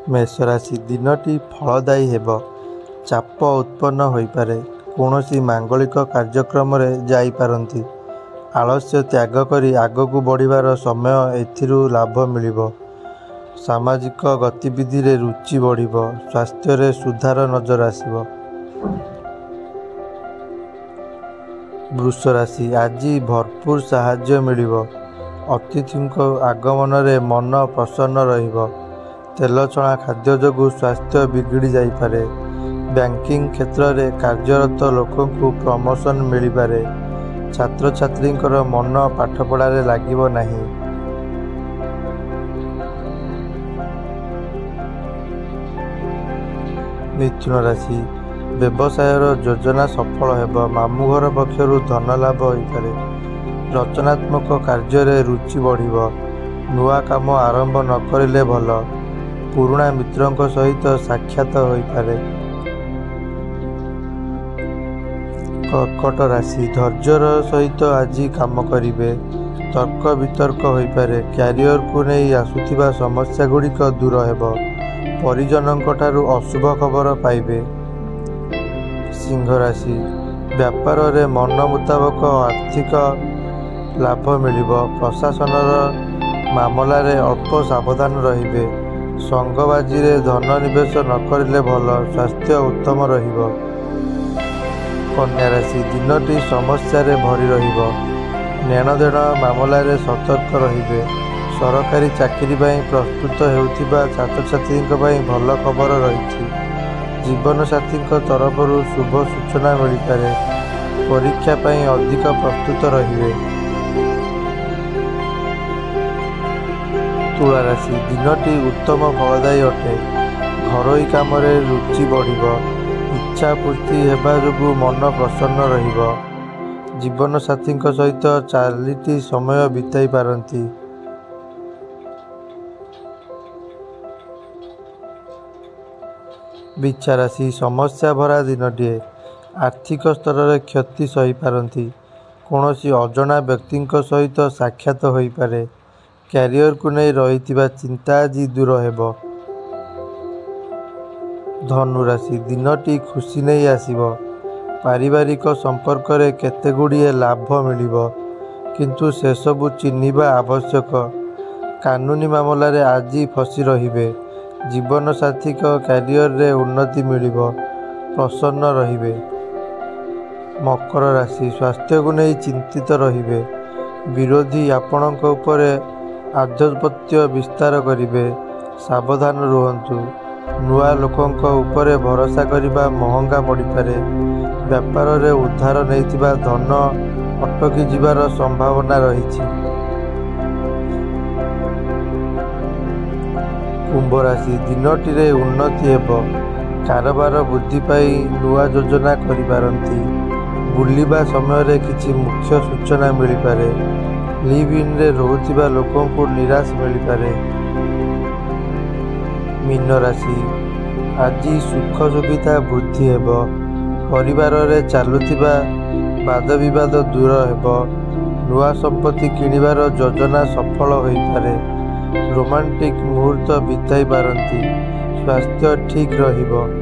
मेष राशि दिनटी फलदायी हेब। चाप उत्पन्न होइपारे। कौनसी मांगलिक कार्यक्रम जाइपारंती। आलस्य त्याग करी आगकू बढ़िबार समय एथिरू लाभ मिलिब। सामाजिक गतिविधि रे रुचि बढ़िब। स्वास्थ्य रे सुधार नजर आसिब। वृष राशि आज भरपूर साहाय्य मिलिब। अतिथिंको आगमन रे मन प्रसन्न रहिब। तेल छणा खाद्य जोगु स्वास्थ्य बिगड़ी जाइपारे। बैंकिंग क्षेत्र में कार्यरत लोकंकु प्रमोशन मिलिपारे। छात्र छात्रींकर मन पाठपढ़ारे लागिब नाही। मिथुन राशि व्यवसायर योजना सफल हेब। मामू घर पक्षरु धन लाभ होइपारे। रचनात्मक कार्य रे रुचि बढ़िब। नुआ काम आरंभ न करिले भल। पुराणा मित्रंक सहित साक्षात होइपारे। कर्कट राशि धैर्यर सहित आज काम करिवे। तर्क वितर्क होइपारे। क्यारियर को नहीं आसुथिबा समस्या गुड़िक दूर हेब। परिजनंकठारु अशुभ खबर पाइबे। सिंह राशि व्यापार रे मन मुताबक आर्थिक लाभ मिलिब। प्रशासनर मामला रे अल्प सावधान रहिबे। संगबाजी रे धन निवेश न करिले भल। स्वास्थ्य उत्तम रहिब। कन्या राशि दिनटी समस्या रे भरी रहिब। नेणदेण मामला रे सतर्क रहिबे। सरकारी चाकरी पाई प्रस्तुत हेउथिबा छात्र छात्रींक पाई भल खबर रहिछि। जीवन साथींक तरफरु शुभ सूचना मिलिपारे। परीक्षा पाई अधिक प्रस्तुत रहिबे। तुला राशि दिनटी उत्तम फलदायी अटे। घरोई काम रे रुचि बढ़िब। इच्छा पूर्ति हेबा जोगु मन प्रसन्न रहिब। जीवन साथींक सहित चालिटी समय बिताई पारंती। बिच्छा राशि समस्या भरा दिनटीए। आर्थिक स्तर रे क्षति सही पारंती। कौनसी अजଣା व्यक्तिंक सहित साक्षात होइपारे। क्यारियर को नहीं रहिथिबा चिंता आज दूर हेब। धनु राशि दिनटी खुशी नहीं आसिब। पारिवारिक संपर्क रे केते गुड़िए लाभ मिलिब। किंतु से सबु चिन्हिबा आवश्यक। कानूनी मामला रे आज फसी रहिबे। जीवन साथी को क्यारियर रे उन्नति मिलिब। प्रसन्न रहिबे। मकर राशि स्वास्थ्य को नहीं चिंतित रहिबे। विरोधी आपणक उपरे आधिपत्य विस्तार करिबे। सावधान रुहंतु। नुआ लोकंक उपरे भरोसा करिबा महंगा पड़िपारे। व्यापार रे उद्धार नैथिबा धन अटकी जिबार संभावना रहिछि। कुंभ राशि दिनटी रे उन्नति हेब। कारोबार वृद्धि पाई नुआ योजना करिपारंती। बुलिबा समय रे किछि मुख्य सूचना मिलिपारे। लिव इन रे रहुथिबा लोकंकु निराश मिलिपारे। मीन राशि आज सुख सुविधा वृद्धि हेब। परिवार रे चालुथिबा वाद विवाद दूर हेब। नुआ संपत्ति किनिबार योजना सफल होइपारे। रोमांटिक मुहूर्त बिताई पारंती। स्वास्थ्य ठीक रहिब।